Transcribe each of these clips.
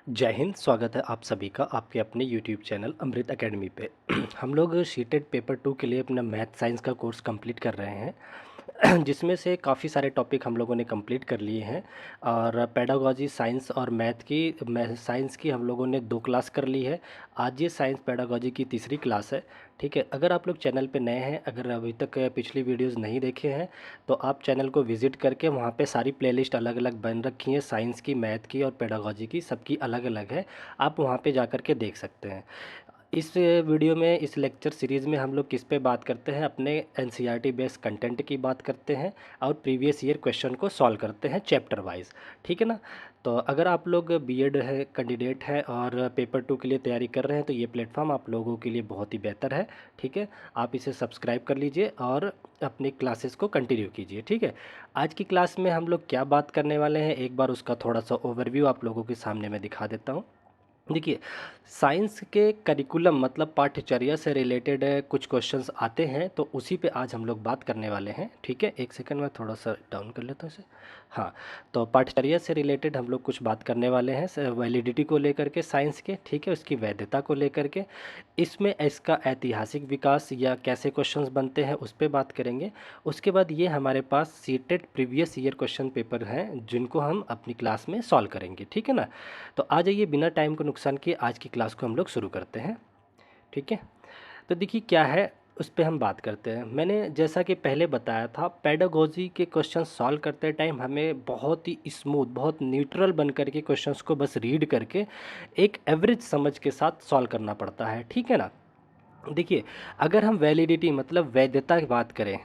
जय हिंद। स्वागत है आप सभी का आपके अपने यूट्यूब चैनल अमृत एकेडमी पे। हम लोग शीटेड पेपर 2 के लिए अपना मैथ साइंस का कोर्स कंप्लीट कर रहे हैं। जिसमें से काफ़ी सारे टॉपिक हम लोगों ने कंप्लीट कर लिए हैं। और पेडागोजी साइंस और साइंस की हम लोगों ने 2 क्लास कर ली है। आज ये साइंस पेडागोजी की तीसरी क्लास है। ठीक है, अगर आप लोग चैनल पे नए हैं, अगर अभी तक पिछली वीडियोस नहीं देखे हैं तो आप चैनल को विज़िट करके वहाँ पे सारी प्लेलिस्ट अलग अलग बन रखी हैं। साइंस की, मैथ की और पेडागोजी की, सबकी अलग अलग है। आप वहाँ पे जा कर के देख सकते हैं। इस वीडियो में, इस लेक्चर सीरीज़ में हम लोग किस पे बात करते हैं, अपने एनसीईआरटी बेस्ड कंटेंट की बात करते हैं और प्रीवियस ईयर क्वेश्चन को सॉल्व करते हैं चैप्टर वाइज। ठीक है ना। तो अगर आप लोग बीएड है कैंडिडेट है और पेपर 2 के लिए तैयारी कर रहे हैं तो ये प्लेटफॉर्म आप लोगों के लिए बहुत ही बेहतर है। ठीक है, आप इसे सब्सक्राइब कर लीजिए और अपनी क्लासेस को कंटिन्यू कीजिए। ठीक है, आज की क्लास में हम लोग क्या बात करने वाले हैं, एक बार उसका थोड़ा सा ओवरव्यू आप लोगों के सामने मैं दिखा देता हूँ। देखिए, साइंस के करिकुलम मतलब पाठ्यचर्या से रिलेटेड कुछ क्वेश्चंस आते हैं, तो उसी पे आज हम लोग बात करने वाले हैं। ठीक है, एक सेकंड में थोड़ा सा डाउन कर लेता हूँ इसे। हाँ, तो पाठ्यचर्या से रिलेटेड हम लोग कुछ बात करने वाले हैं वैलिडिटी को लेकर के साइंस के। ठीक है, उसकी वैधता को लेकर के, इसमें इसका ऐतिहासिक विकास या कैसे क्वेश्चंस बनते हैं उस पर बात करेंगे। उसके बाद ये हमारे पास CTET previous year question paper हैं जिनको हम अपनी क्लास में सॉल्व करेंगे। ठीक है ना। तो आ जाइए, बिना टाइम को नुकसान किए आज की क्लास को हम लोग शुरू करते हैं। ठीक है, तो देखिए क्या है, उस पर हम बात करते हैं। मैंने जैसा कि पहले बताया था, पेडागोजी के क्वेश्चन सॉल्व करते टाइम हमें बहुत ही स्मूथ, बहुत न्यूट्रल बन करके क्वेश्चंस को बस रीड करके एक एवरेज समझ के साथ सॉल्व करना पड़ता है। ठीक है ना। देखिए, अगर हम वैलिडिटी मतलब वैधता की बात करें,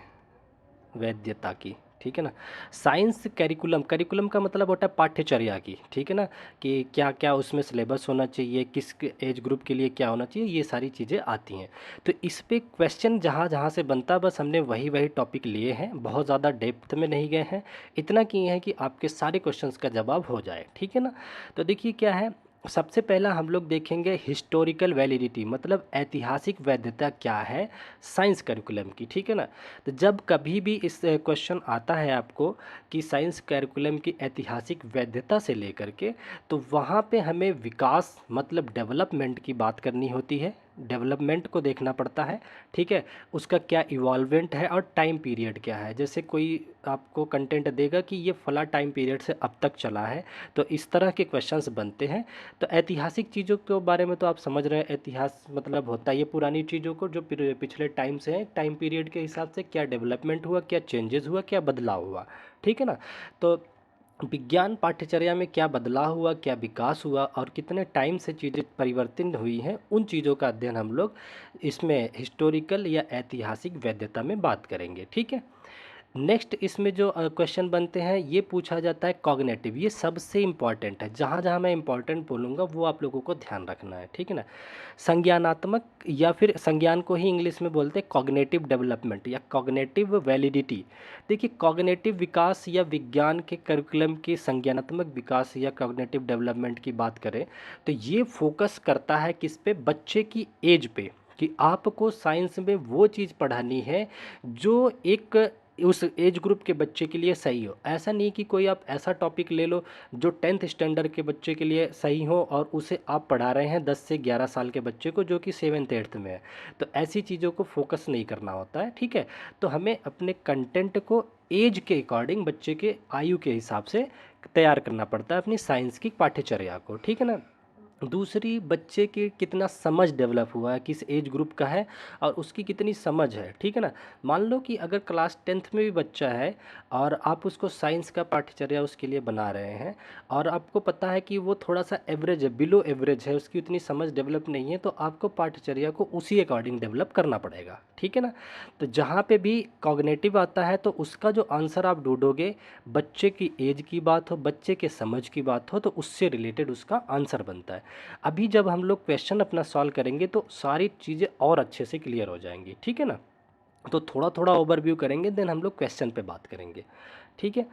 वैधता की, ठीक है ना, साइंस करिकुलम, करिकुलम का मतलब होता है पाठ्यचर्या की। ठीक है ना, कि क्या क्या उसमें सिलेबस होना चाहिए, किस एज ग्रुप के लिए क्या होना चाहिए, ये सारी चीज़ें आती हैं। तो इस पे क्वेश्चन जहाँ जहाँ से बनता है बस हमने वही वही टॉपिक लिए हैं, बहुत ज़्यादा डेप्थ में नहीं गए हैं। इतना किए हैं कि आपके सारे क्वेश्चंस का जवाब हो जाए। ठीक है ना। तो देखिए क्या है, सबसे पहला हम लोग देखेंगे हिस्टोरिकल वैलिडिटी मतलब ऐतिहासिक वैधता क्या है साइंस करिकुलम की। ठीक है ना। तो जब कभी भी इस क्वेश्चन आता है आपको कि साइंस करिकुलम की ऐतिहासिक वैधता से लेकर के, तो वहाँ पे हमें विकास मतलब डेवलपमेंट की बात करनी होती है। डेवलपमेंट को देखना पड़ता है। ठीक है, उसका क्या इवॉल्वेंट है और टाइम पीरियड क्या है। जैसे कोई आपको कंटेंट देगा कि ये फला टाइम पीरियड से अब तक चला है, तो इस तरह के क्वेश्चंस बनते हैं। तो ऐतिहासिक चीज़ों के बारे में तो आप समझ रहे हैं, इतिहास मतलब होता है ये पुरानी चीज़ों को जो पिछले टाइम से है, टाइम पीरियड के हिसाब से क्या डेवलपमेंट हुआ, क्या चेंजेस हुआ, क्या बदलाव हुआ। ठीक है ना। तो विज्ञान पाठ्यचर्या में क्या बदलाव हुआ, क्या विकास हुआ और कितने टाइम से चीज़ें परिवर्तित हुई हैं, उन चीज़ों का अध्ययन हम लोग इसमें हिस्टोरिकल या ऐतिहासिक वैधता में बात करेंगे। ठीक है। नेक्स्ट इसमें जो क्वेश्चन बनते हैं, ये पूछा जाता है कॉग्निटिव। ये सबसे इम्पॉर्टेंट है, जहाँ जहाँ मैं इम्पॉर्टेंट बोलूँगा वो आप लोगों को ध्यान रखना है। ठीक है ना। संज्ञानात्मक या फिर संज्ञान को ही इंग्लिश में बोलते हैं कॉग्निटिव डेवलपमेंट या कॉग्निटिव वैलिडिटी। देखिए, कॉग्निटिव विकास या विज्ञान के करिकुलम के संज्ञानात्मक विकास या कॉग्निटिव डेवलपमेंट की बात करें तो ये फोकस करता है किस पे, बच्चे की एज पे, कि आपको साइंस में वो चीज़ पढ़ानी है जो एक उस एज ग्रुप के बच्चे के लिए सही हो। ऐसा नहीं कि कोई आप ऐसा टॉपिक ले लो जो 10th स्टैंडर्ड के बच्चे के लिए सही हो और उसे आप पढ़ा रहे हैं 10 से 11 साल के बच्चे को जो कि 7th 8th में है। तो ऐसी चीज़ों को फोकस नहीं करना होता है। ठीक है, तो हमें अपने कंटेंट को एज के अकॉर्डिंग, बच्चे के आयु के हिसाब से तैयार करना पड़ता है अपनी साइंस की पाठ्यचर्या को। ठीक है ना। दूसरी, बच्चे की कितना समझ डेवलप हुआ है, किस एज ग्रुप का है और उसकी कितनी समझ है। ठीक है ना। मान लो कि अगर क्लास 10th में भी बच्चा है और आप उसको साइंस का पाठ्यचर्या उसके लिए बना रहे हैं और आपको पता है कि वो थोड़ा सा एवरेज है, बिलो एवरेज है, उसकी उतनी समझ डेवलप नहीं है, तो आपको पाठ्यचर्या को उसी अकॉर्डिंग डेवलप करना पड़ेगा। ठीक है ना। तो जहाँ पे भी कॉग्निटिव आता है तो उसका जो आंसर आप ढूंढोगे, बच्चे की एज की बात हो, बच्चे के समझ की बात हो, तो उससे रिलेटेड उसका आंसर बनता है। अभी जब हम लोग क्वेश्चन अपना सॉल्व करेंगे तो सारी चीज़ें और अच्छे से क्लियर हो जाएंगी। ठीक है ना। तो थोड़ा थोड़ा ओवरव्यू करेंगे, देन हम लोग क्वेश्चन पे बात करेंगे। ठीक है।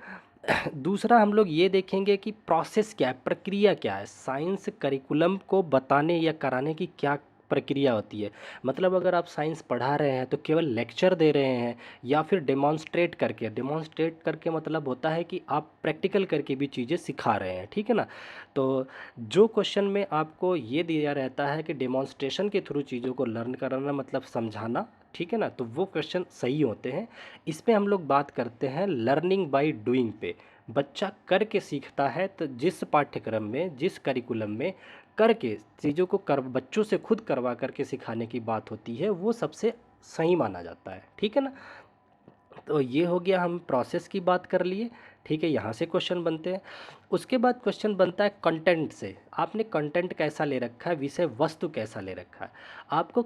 दूसरा हम लोग ये देखेंगे कि प्रोसेस क्या है, प्रक्रिया क्या है, साइंस करिकुलम को बताने या कराने की क्या प्रक्रिया होती है। मतलब अगर आप साइंस पढ़ा रहे हैं तो केवल लेक्चर दे रहे हैं या फिर डेमॉन्स्ट्रेट करके मतलब होता है कि आप प्रैक्टिकल करके भी चीज़ें सिखा रहे हैं, ठीक है ना। तो जो क्वेश्चन में आपको ये दिया रहता है कि डेमॉन्स्ट्रेशन के थ्रू चीज़ों को लर्न कराना मतलब समझाना, ठीक है ना, तो वो क्वेश्चन सही होते हैं। इस पे हम लोग बात करते हैं लर्निंग बाय डूइंग पे। बच्चा करके सीखता है, तो जिस पाठ्यक्रम में, जिस करिकुलम में करके चीज़ों को कर बच्चों से खुद करवा करके सिखाने की बात होती है, वो सबसे सही माना जाता है, ठीक है ना। तो ये हो गया, हम प्रोसेस की बात कर लिए, ठीक है, यहाँ से क्वेश्चन बनते हैं। उसके बाद क्वेश्चन बनता है कंटेंट से। आपने कंटेंट कैसा ले रखा है, विषय वस्तु कैसा ले रखा है। आपको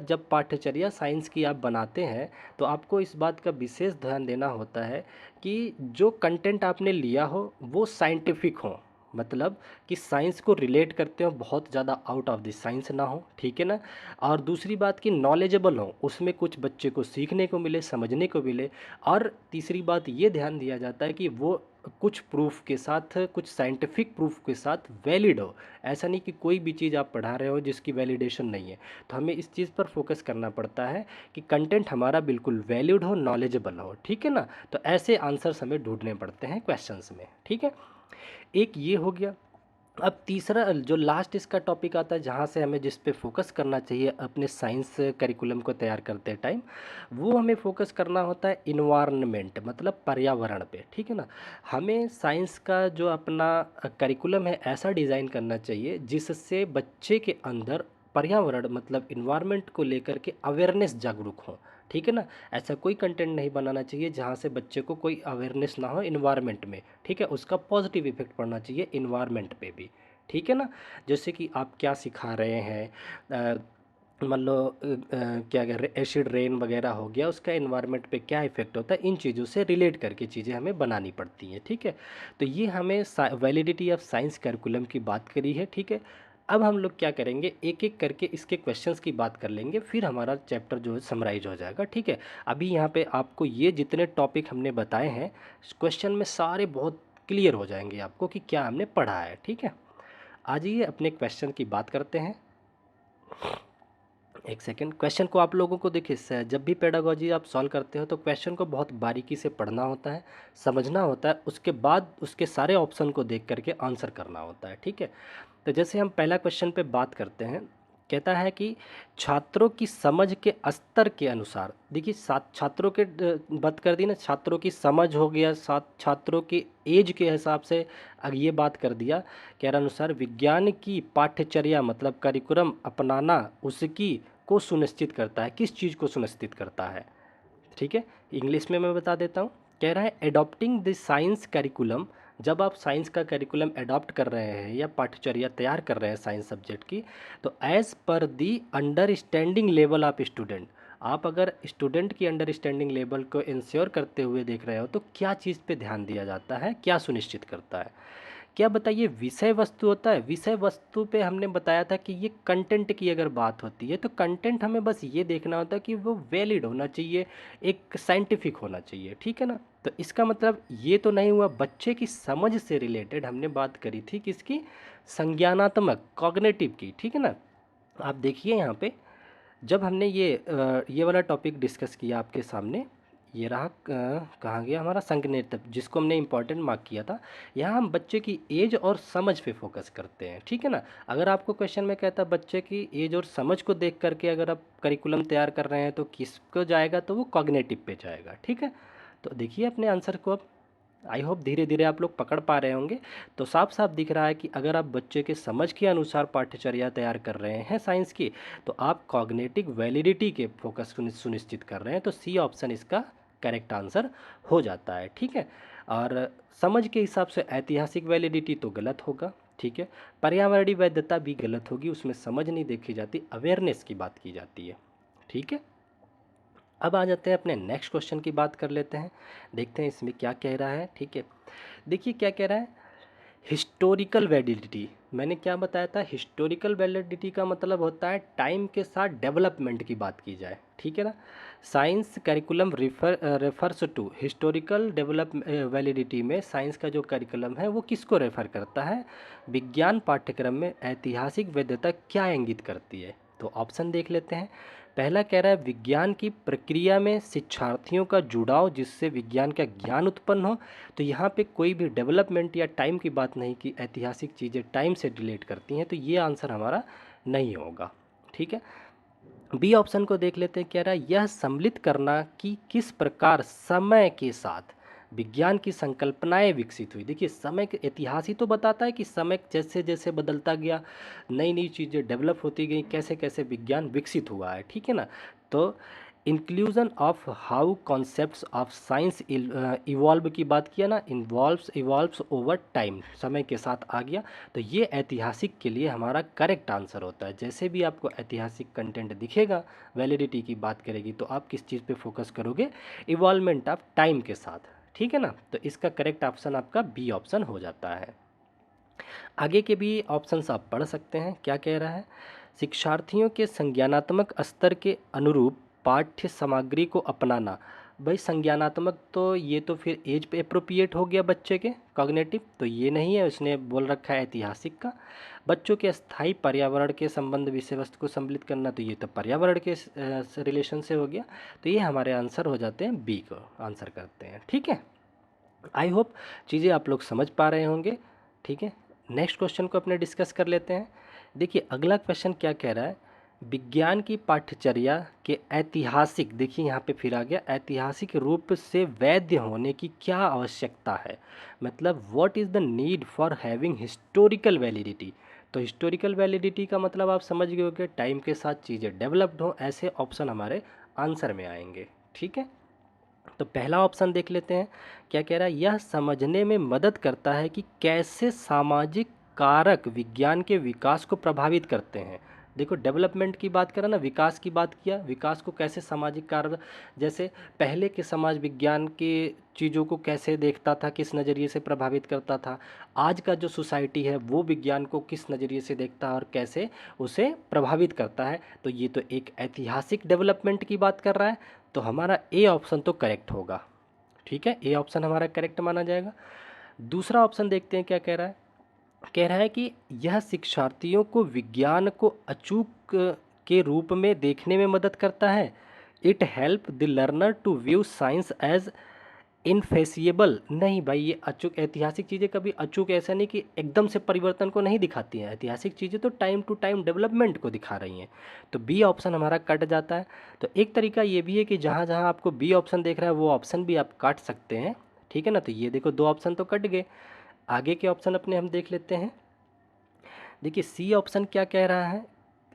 जब पाठ्यचर्या साइंस की आप बनाते हैं तो आपको इस बात का विशेष ध्यान देना होता है कि जो कंटेंट आपने लिया हो वो साइंटिफिक हो, मतलब कि साइंस को रिलेट करते हो, बहुत ज़्यादा आउट ऑफ द साइंस ना हो, ठीक है ना। और दूसरी बात कि नॉलेजेबल हो, उसमें कुछ बच्चे को सीखने को मिले, समझने को मिले। और तीसरी बात ये ध्यान दिया जाता है कि वो कुछ प्रूफ के साथ, कुछ साइंटिफिक प्रूफ के साथ वैलिड हो। ऐसा नहीं कि कोई भी चीज़ आप पढ़ा रहे हो जिसकी वैलिडेशन नहीं है। तो हमें इस चीज़ पर फोकस करना पड़ता है कि कंटेंट हमारा बिल्कुल वैलिड हो, नॉलेजेबल हो, ठीक है ना। तो ऐसे आंसर्स हमें ढूंढने पड़ते हैं क्वेश्चंस में, ठीक है। एक ये हो गया। अब तीसरा जो लास्ट इसका टॉपिक आता है, जहाँ से हमें जिस पे फोकस करना चाहिए अपने साइंस करिकुलम को तैयार करते टाइम, वो हमें फोकस करना होता है इन्वायरमेंट, मतलब पर्यावरण पे, ठीक है ना। हमें साइंस का जो अपना करिकुलम है ऐसा डिज़ाइन करना चाहिए जिससे बच्चे के अंदर पर्यावरण मतलब इन्वायरमेंट को लेकर के अवेयरनेस जागरूक हो, ठीक है ना। ऐसा कोई कंटेंट नहीं बनाना चाहिए जहाँ से बच्चे को कोई अवेयरनेस ना हो इन्वायरमेंट में, ठीक है। उसका पॉजिटिव इफेक्ट पड़ना चाहिए इन्वायरमेंट पे भी, ठीक है ना। जैसे कि आप क्या सिखा रहे हैं, मान लो क्या कह रहे, एसिड रेन वगैरह हो गया, उसका इन्वायरमेंट पे क्या इफेक्ट होता है, इन चीज़ों से रिलेट करके चीज़ें हमें बनानी पड़ती हैं, ठीक है। तो ये हमें वैलिडिटी ऑफ साइंस करिकुलम की बात करी है, ठीक है। अब हम लोग क्या करेंगे, एक एक करके इसके क्वेश्चंस की बात कर लेंगे, फिर हमारा चैप्टर जो है समराइज हो जाएगा, ठीक है। अभी यहाँ पे आपको ये जितने टॉपिक हमने बताए हैं क्वेश्चन में सारे बहुत क्लियर हो जाएंगे आपको कि क्या हमने पढ़ा है, ठीक है। आज ये अपने क्वेश्चन की बात करते हैं। एक सेकेंड, क्वेश्चन को आप लोगों को देखिए, जब भी पेडागोजी आप सॉल्व करते हो तो क्वेश्चन को बहुत बारीकी से पढ़ना होता है, समझना होता है, उसके बाद उसके सारे ऑप्शन को देख करके आंसर करना होता है, ठीक है। तो जैसे हम पहला क्वेश्चन पे बात करते हैं, कहता है कि छात्रों की समझ के स्तर के अनुसार, देखिए सात छात्रों के बात कर दी ना, छात्रों की समझ हो गया, सात छात्रों की एज के हिसाब से अगर ये बात कर दिया, कह रहा अनुसार विज्ञान की पाठ्यचर्या मतलब करिकुलम अपनाना उसकी को सुनिश्चित करता है, किस चीज़ को सुनिश्चित करता है, ठीक है। इंग्लिश में मैं बता देता हूँ, कह रहा है एडॉप्टिंग द साइंस करिकुलम, जब आप साइंस का करिकुलम एडॉप्ट कर रहे हैं या पाठ्यचर्या तैयार कर रहे हैं साइंस सब्जेक्ट की, तो as per the understanding level of student, आप अगर स्टूडेंट की अंडरस्टैंडिंग लेवल को इंश्योर करते हुए देख रहे हो तो क्या चीज़ पे ध्यान दिया जाता है, क्या सुनिश्चित करता है। क्या बताइए, विषय वस्तु होता है। विषय वस्तु पे हमने बताया था कि ये कंटेंट की अगर बात होती है तो कंटेंट हमें बस ये देखना होता है कि वो वैलिड होना चाहिए, एक साइंटिफिक होना चाहिए, ठीक है ना। तो इसका मतलब ये तो नहीं हुआ, बच्चे की समझ से रिलेटेड हमने बात करी थी किसकी, संज्ञानात्मक कॉग्निटिव की, ठीक है ना। आप देखिए यहाँ पे जब हमने ये वाला टॉपिक डिस्कस किया आपके सामने, ये रहा कहाँ गया हमारा संज्ञानात्मक, जिसको हमने इंपॉर्टेंट मार्क किया था। यहाँ हम बच्चे की एज और समझ पे फोकस करते हैं, ठीक है ना। अगर आपको क्वेश्चन में कहता बच्चे की एज और समझ को देख करके अगर आप करिकुलम तैयार कर रहे हैं तो किसको जाएगा, तो वो कॉग्निटिव पे जाएगा, ठीक है। तो देखिए अपने आंसर को अब, आई होप धीरे धीरे आप लोग पकड़ पा रहे होंगे। तो साफ साफ दिख रहा है कि अगर आप बच्चे के समझ के अनुसार पाठ्यचर्या तैयार कर रहे हैं साइंस की, तो आप कॉग्निटिव वैलिडिटी के फोकस सुनिश्चित कर रहे हैं, तो सी ऑप्शन इसका करेक्ट आंसर हो जाता है, ठीक है। और समझ के हिसाब से ऐतिहासिक वैलिडिटी तो गलत होगा, ठीक है। पर्यावरणीय वैधता भी गलत होगी, उसमें समझ नहीं देखी जाती, अवेयरनेस की बात की जाती है, ठीक है। अब आ जाते हैं अपने नेक्स्ट क्वेश्चन की बात कर लेते हैं, देखते हैं इसमें क्या कह रहा है, ठीक है। देखिए क्या कह रहा है, हिस्टोरिकल वैलिडिटी। मैंने क्या बताया था, हिस्टोरिकल वैलिडिटी का मतलब होता है टाइम के साथ डेवलपमेंट की बात की जाए, ठीक है ना। Science curriculum refers to historical develop validity में साइंस का जो करिकुलम है वो किसको रेफर करता है, विज्ञान पाठ्यक्रम में ऐतिहासिक वैधता क्या इंगित करती है, तो ऑप्शन देख लेते हैं। पहला कह रहा है विज्ञान की प्रक्रिया में शिक्षार्थियों का जुड़ाव जिससे विज्ञान का ज्ञान उत्पन्न हो। तो यहाँ पे कोई भी डेवलपमेंट या टाइम की बात नहीं कि ऐतिहासिक चीज़ें टाइम से रिलेट करती हैं, तो ये आंसर हमारा नहीं होगा। ठीक है, बी ऑप्शन को देख लेते हैं। कह रहा है यह सम्मिलित करना कि किस प्रकार समय के साथ विज्ञान की संकल्पनाएं विकसित हुई। देखिए, समय के इतिहास ही तो बताता है कि समय जैसे जैसे बदलता गया, नई नई चीज़ें डेवलप होती गई, कैसे कैसे विज्ञान विकसित हुआ है। ठीक है ना। तो inclusion of how concepts of science evolve की बात किया ना, इवॉल्व्स ओवर टाइम, समय के साथ आ गया। तो ये ऐतिहासिक के लिए हमारा करेक्ट आंसर होता है। जैसे भी आपको ऐतिहासिक कंटेंट दिखेगा, वैलिडिटी की बात करेगी, तो आप किस चीज़ पे फोकस करोगे? इवॉल्वमेंट ऑफ टाइम के साथ। ठीक है ना। तो इसका करेक्ट ऑप्शन आपका बी ऑप्शन हो जाता है। आगे के भी ऑप्शंस आप पढ़ सकते हैं। क्या कह रहा है? शिक्षार्थियों के संज्ञानात्मक स्तर के अनुरूप पाठ्य सामग्री को अपनाना। भाई संज्ञानात्मक तो ये तो फिर एज पे अप्रोप्रिएट हो गया बच्चे के, कॉग्निटिव तो ये नहीं है, उसने बोल रखा है ऐतिहासिक का। बच्चों के स्थायी पर्यावरण के संबंध विषय वस्तु को सम्मिलित करना, तो ये तो पर्यावरण के रिलेशन से हो गया। तो ये हमारे आंसर हो जाते हैं, बी को आंसर करते हैं। ठीक है, आई होप चीज़ें आप लोग समझ पा रहे होंगे। ठीक है, नेक्स्ट क्वेश्चन को अपने डिस्कस कर लेते हैं। देखिए अगला क्वेश्चन क्या कह रहा है? विज्ञान की पाठ्यचर्या के ऐतिहासिक, देखिए यहाँ पे फिर आ गया, ऐतिहासिक रूप से वैध होने की क्या आवश्यकता है। मतलब what is the need for having historical validity. तो हिस्टोरिकल वैलिडिटी का मतलब आप समझ गए होंगे, टाइम के साथ चीज़ें डेवलप्ड हो, ऐसे ऑप्शन हमारे आंसर में आएंगे। ठीक है, तो पहला ऑप्शन देख लेते हैं। क्या कह रहा है? यह समझने में मदद करता है कि कैसे सामाजिक कारक विज्ञान के विकास को प्रभावित करते हैं। देखो डेवलपमेंट की बात करें ना, विकास की बात किया, विकास को कैसे सामाजिक कारक, जैसे पहले के समाज विज्ञान के चीज़ों को कैसे देखता था, किस नज़रिए से प्रभावित करता था, आज का जो सोसाइटी है वो विज्ञान को किस नज़रिए से देखता है और कैसे उसे प्रभावित करता है। तो ये तो एक ऐतिहासिक डेवलपमेंट की बात कर रहा है। तो हमारा ए ऑप्शन तो करेक्ट होगा। ठीक है, ए ऑप्शन हमारा करेक्ट माना जाएगा। दूसरा ऑप्शन देखते हैं क्या कह रहा है। कह रहा है कि यह शिक्षार्थियों को विज्ञान को अचूक के रूप में देखने में मदद करता है। It help the learner to view science as infeasible. नहीं भाई, ये अचूक ऐतिहासिक चीज़ें कभी अचूक ऐसा नहीं कि एकदम से परिवर्तन को नहीं दिखाती हैं। ऐतिहासिक चीज़ें तो टाइम टू टाइम डेवलपमेंट को दिखा रही हैं। तो बी ऑप्शन हमारा कट जाता है। तो एक तरीका ये भी है कि जहाँ जहाँ आपको बी ऑप्शन देख रहा है वो ऑप्शन भी आप काट सकते हैं। ठीक है ना। तो ये देखो दो ऑप्शन तो कट गए। आगे के ऑप्शन अपने हम देख लेते हैं। देखिए सी ऑप्शन क्या कह रहा है?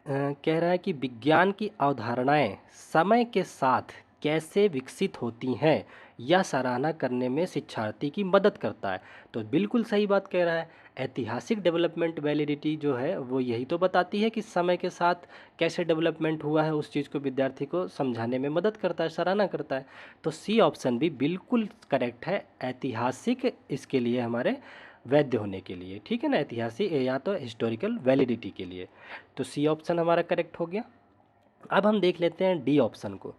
कह रहा है कि विज्ञान की अवधारणाएं समय के साथ कैसे विकसित होती हैं, यह सराहना करने में शिक्षार्थी की मदद करता है। तो बिल्कुल सही बात कह रहा है। ऐतिहासिक डेवलपमेंट वैलिडिटी जो है वो यही तो बताती है कि समय के साथ कैसे डेवलपमेंट हुआ है, उस चीज़ को विद्यार्थी को समझाने में मदद करता है, सराहना करता है। तो सी ऑप्शन भी बिल्कुल करेक्ट है, ऐतिहासिक इसके लिए हमारे वैध होने के लिए। ठीक है ना, ऐतिहासिक या तो हिस्टोरिकल वैलिडिटी के लिए। तो सी ऑप्शन हमारा करेक्ट हो गया। अब हम देख लेते हैं डी ऑप्शन को।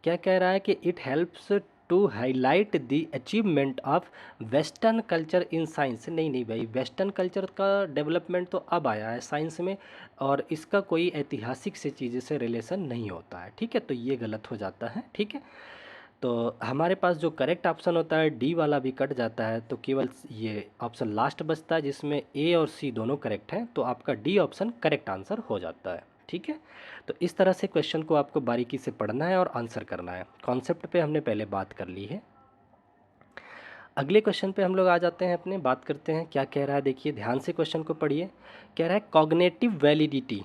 क्या कह रहा है कि it helps to highlight the achievement of western culture in science. नहीं नहीं भाई, वेस्टर्न कल्चर का डेवलपमेंट तो अब आया है साइंस में, और इसका कोई ऐतिहासिक से चीज़ें से रिलेशन नहीं होता है। ठीक है, तो ये गलत हो जाता है। ठीक है, तो हमारे पास जो करेक्ट ऑप्शन होता है डी वाला भी कट जाता है, तो केवल ये ऑप्शन लास्ट बचता है जिसमें ए और सी दोनों करेक्ट हैं। तो आपका डी ऑप्शन करेक्ट आंसर हो जाता है। ठीक है, तो इस तरह से क्वेश्चन को आपको बारीकी से पढ़ना है और आंसर करना है। कॉन्सेप्ट पे हमने पहले बात कर ली है। अगले क्वेश्चन पे हम लोग आ जाते हैं, अपने बात करते हैं क्या कह रहा है। देखिए ध्यान से क्वेश्चन को पढ़िए। कह रहा है cognitive validity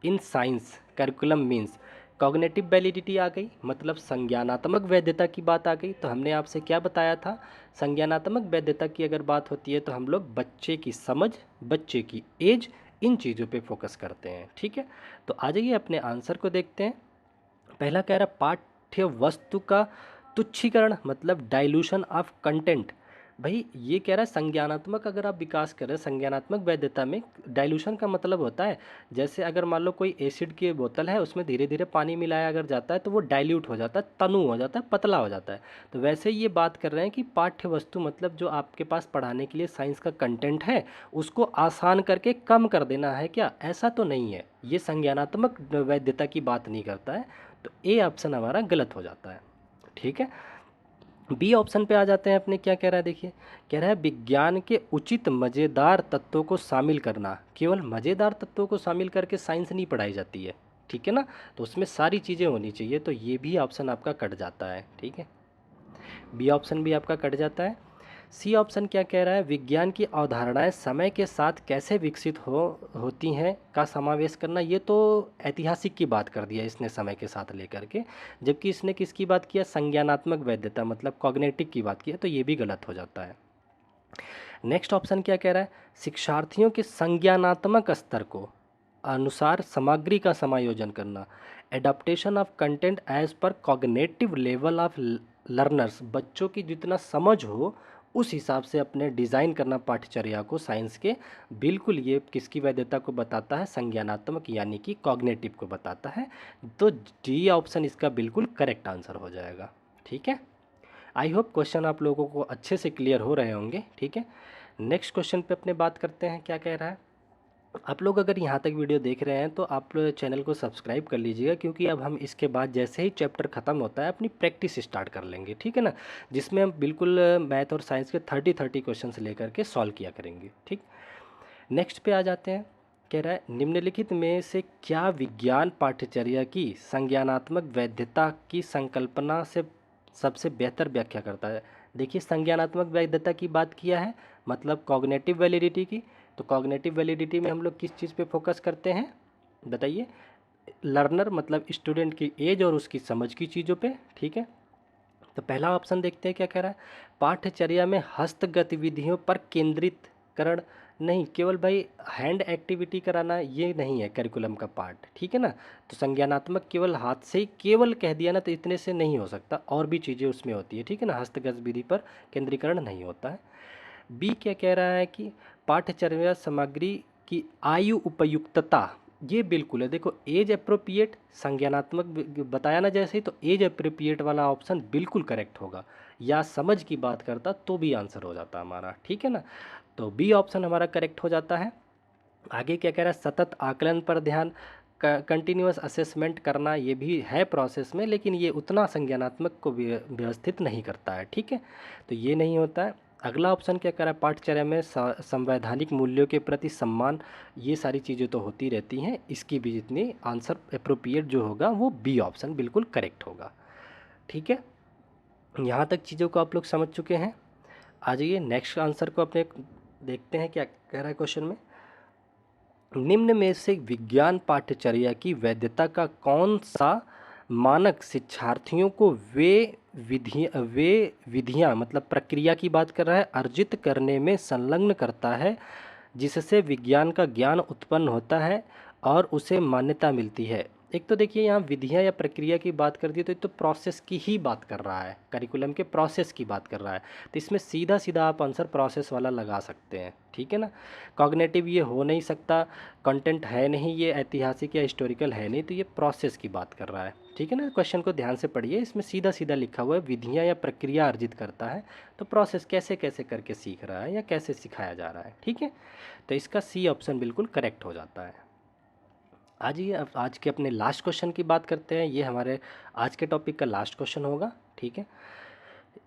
in science curriculum means. Cognitive validity आ गई, मतलब संज्ञानात्मक वैधता की बात आ गई। तो हमने आपसे क्या बताया था, संज्ञानात्मक वैधता की अगर बात होती है तो हम लोग बच्चे की समझ, बच्चे की एज, इन चीज़ों पे फोकस करते हैं। ठीक है, तो आ जाइए अपने आंसर को देखते हैं। पहला कह रहा पाठ्य वस्तु का तुच्छीकरण, मतलब डाइल्यूशन ऑफ कंटेंट। भाई ये कह रहा है संज्ञानात्मक, अगर आप विकास कर रहे हैं संज्ञानात्मक वैधता में डाइल्यूशन का मतलब होता है, जैसे अगर मान लो कोई एसिड की बोतल है, उसमें धीरे धीरे पानी मिलाया अगर जाता है तो वो डाइल्यूट हो जाता है, तनु हो जाता है, पतला हो जाता है। तो वैसे ये बात कर रहे हैं कि पाठ्य वस्तु मतलब जो आपके पास पढ़ाने के लिए साइंस का कंटेंट है उसको आसान करके कम कर देना है क्या? ऐसा तो नहीं है, ये संज्ञानात्मक वैधता की बात नहीं करता है। तो ए ऑप्शन हमारा गलत हो जाता है। ठीक है, बी ऑप्शन पे आ जाते हैं अपने। क्या कह रहा है देखिए, कह रहा है विज्ञान के उचित मज़ेदार तत्वों को शामिल करना। केवल मज़ेदार तत्वों को शामिल करके साइंस नहीं पढ़ाई जाती है, ठीक है ना, तो उसमें सारी चीज़ें होनी चाहिए, तो ये भी ऑप्शन आपका कट जाता है। ठीक है, बी ऑप्शन भी आपका कट जाता है। सी ऑप्शन क्या कह रहा है, विज्ञान की अवधारणाएं समय के साथ कैसे विकसित होती हैं का समावेश करना। ये तो ऐतिहासिक की बात कर दिया इसने समय के साथ लेकर के, जबकि इसने किसकी बात किया, संज्ञानात्मक वैधता मतलब कॉग्निटिव की बात किया, तो ये भी गलत हो जाता है। नेक्स्ट ऑप्शन क्या कह रहा है, शिक्षार्थियों के संज्ञानात्मक स्तर को अनुसार सामग्री का समायोजन करना। Adaptation of content as per cognitive level of learners, बच्चों की जितना समझ हो उस हिसाब से अपने डिज़ाइन करना पाठ्यचर्या को साइंस के। बिल्कुल ये किसकी वैधता को बताता है, संज्ञानात्मक यानी कि कॉग्निटिव को बताता है। तो डी ऑप्शन इसका बिल्कुल करेक्ट आंसर हो जाएगा। ठीक है, आई होप क्वेश्चन आप लोगों को अच्छे से क्लियर हो रहे होंगे। ठीक है, नेक्स्ट क्वेश्चन पे अपने बात करते हैं। क्या कह रहा है, आप लोग अगर यहाँ तक वीडियो देख रहे हैं तो आप चैनल को सब्सक्राइब कर लीजिएगा, क्योंकि अब हम इसके बाद जैसे ही चैप्टर ख़त्म होता है अपनी प्रैक्टिस स्टार्ट कर लेंगे। ठीक है ना, जिसमें हम बिल्कुल मैथ और साइंस के 30 क्वेश्चन लेकर के सॉल्व किया करेंगे। ठीक, नेक्स्ट पे आ जाते हैं। कह रहा है निम्नलिखित में से क्या विज्ञान पाठ्यचर्या की संज्ञानात्मक वैधता की संकल्पना से सबसे बेहतर व्याख्या करता है। देखिए, संज्ञानात्मक वैधता की बात किया है मतलब कॉग्निटिव वैलिडिटी की, तो कॉग्निटिव वैलिडिटी में हम लोग किस चीज़ पे फोकस करते हैं बताइए, लर्नर मतलब स्टूडेंट की एज और उसकी समझ की चीज़ों पे। ठीक है, तो पहला ऑप्शन देखते हैं क्या कह रहा है, पाठ्यचर्या में हस्त गतिविधियों पर केंद्रित करण नहीं, केवल भाई हैंड एक्टिविटी कराना ये नहीं है करिकुलम का पार्ट। ठीक है ना, तो संज्ञानात्मक केवल हाथ से ही केवल कह दिया ना तो इतने से नहीं हो सकता, और भी चीज़ें उसमें होती है। ठीक है ना, हस्त गतिविधि पर केंद्रीकरण नहीं होता है। बी क्या कह रहा है कि पाठ्यचर्या सामग्री की आयु उपयुक्तता, ये बिल्कुल है। देखो एज अप्रोप्रिएट संज्ञानात्मक बताया ना जैसे ही, तो एज अप्रोप्रिएट वाला ऑप्शन बिल्कुल करेक्ट होगा, या समझ की बात करता तो भी आंसर हो जाता हमारा। ठीक है ना, तो बी ऑप्शन हमारा करेक्ट हो जाता है। आगे क्या कह रहा है, सतत आकलन पर ध्यान, कंटिन्यूअस असेसमेंट करना, ये भी है प्रोसेस में, लेकिन ये उतना संज्ञानात्मक को व्यवस्थित नहीं करता है। ठीक है, तो ये नहीं होता है। अगला ऑप्शन क्या कर रहा है, पाठ्यचर्या में संवैधानिक मूल्यों के प्रति सम्मान, ये सारी चीज़ें तो होती रहती हैं, इसकी भी जितनी आंसर अप्रोप्रिएट जो होगा वो बी ऑप्शन बिल्कुल करेक्ट होगा। ठीक है, यहाँ तक चीज़ों को आप लोग समझ चुके हैं। आ जाइए नेक्स्ट आंसर को अपने देखते हैं क्या कह रहा है क्वेश्चन में। निम्न में से विज्ञान पाठ्यचर्या की वैधता का कौन सा मानक शिक्षार्थियों को वे विधियां मतलब प्रक्रिया की बात कर रहा है अर्जित करने में संलग्न करता है, जिससे विज्ञान का ज्ञान उत्पन्न होता है और उसे मान्यता मिलती है। एक तो देखिए यहाँ विधियां या प्रक्रिया की बात कर दी, तो एक तो प्रोसेस की ही बात कर रहा है, करिकुलम के प्रोसेस की बात कर रहा है, तो इसमें सीधा सीधा आप आंसर प्रोसेस वाला लगा सकते हैं। ठीक है ना, कॉग्निटिव ये हो नहीं सकता, कंटेंट है नहीं, ये ऐतिहासिक या हिस्टोरिकल है नहीं, तो ये प्रोसेस की बात कर रहा है। ठीक है ना, क्वेश्चन को ध्यान से पढ़िए, इसमें सीधा सीधा लिखा हुआ है विधियां या प्रक्रिया अर्जित करता है, तो प्रोसेस कैसे कैसे करके सीख रहा है या कैसे सिखाया जा रहा है। ठीक है, तो इसका सी ऑप्शन बिल्कुल करेक्ट हो जाता है। आज ये आज के अपने लास्ट क्वेश्चन की बात करते हैं, ये हमारे आज के टॉपिक का लास्ट क्वेश्चन होगा। ठीक है,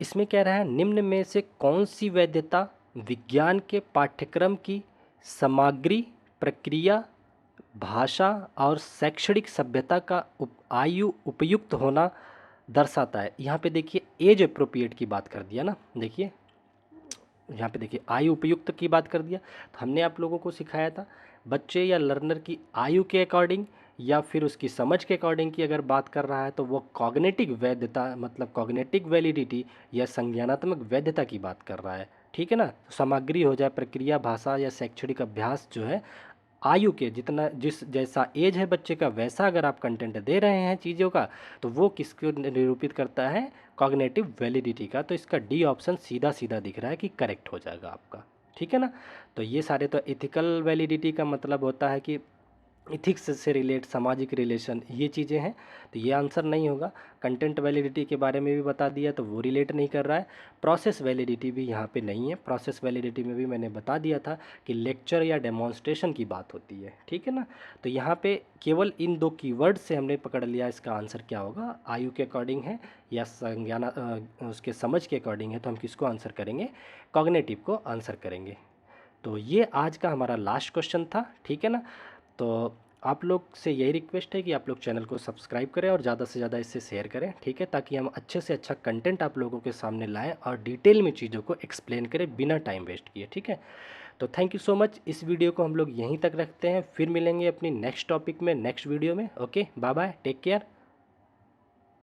इसमें कह रहा है निम्न में से कौन सी वैधता विज्ञान के पाठ्यक्रम की सामग्री, प्रक्रिया, भाषा और शैक्षणिक सभ्यता का आयु उपयुक्त होना दर्शाता है। यहाँ पे देखिए एज अप्रोप्रिएट की बात कर दिया ना, देखिए यहाँ पे देखिए आयु उपयुक्त की बात कर दिया, तो हमने आप लोगों को सिखाया था बच्चे या लर्नर की आयु के अकॉर्डिंग या फिर उसकी समझ के अकॉर्डिंग की अगर बात कर रहा है तो वो कॉग्निटिव वैधता मतलब कॉग्निटिव वैलिडिटी या संज्ञानात्मक वैधता की बात कर रहा है। ठीक है ना, तो सामग्री हो जाए प्रक्रिया, भाषा या शैक्षणिक अभ्यास जो है आयु के जितना जिस जैसा एज है बच्चे का वैसा अगर आप कंटेंट दे रहे हैं चीज़ों का, तो वो किसको निरूपित करता है, कॉग्निटिव वैलिडिटी का। तो इसका डी ऑप्शन सीधा सीधा दिख रहा है कि करेक्ट हो जाएगा आपका, ठीक है ना। तो ये सारे तो एथिकल वैलिडिटी का मतलब होता है कि इथिक्स से रिलेट, सामाजिक रिलेशन, ये चीज़ें हैं, तो ये आंसर नहीं होगा। कंटेंट वैलिडिटी के बारे में भी बता दिया तो वो रिलेट नहीं कर रहा है। प्रोसेस वैलिडिटी भी यहाँ पे नहीं है। प्रोसेस वैलिडिटी में भी मैंने बता दिया था कि लेक्चर या डेमोन्स्ट्रेशन की बात होती है, ठीक है ना। तो यहाँ पे केवल इन दो कीवर्ड से हमने पकड़ लिया इसका आंसर क्या होगा, आयु के अकॉर्डिंग है या संज्ञान उसके समझ के अकॉर्डिंग है, तो हम किसको आंसर करेंगे, कॉग्निटिव को आंसर करेंगे। तो ये आज का हमारा लास्ट क्वेश्चन था, ठीक है ना। तो आप लोग से यही रिक्वेस्ट है कि आप लोग चैनल को सब्सक्राइब करें और ज़्यादा से ज़्यादा इससे शेयर करें, ठीक है, ताकि हम अच्छे से अच्छा कंटेंट आप लोगों के सामने लाएं और डिटेल में चीज़ों को एक्सप्लेन करें बिना टाइम वेस्ट किए, ठीक है। तो थैंक यू सो मच। इस वीडियो को हम लोग यहीं तक रखते हैं, फिर मिलेंगे अपनी नेक्स्ट टॉपिक में, नेक्स्ट वीडियो में। Okay, bye bye, take care.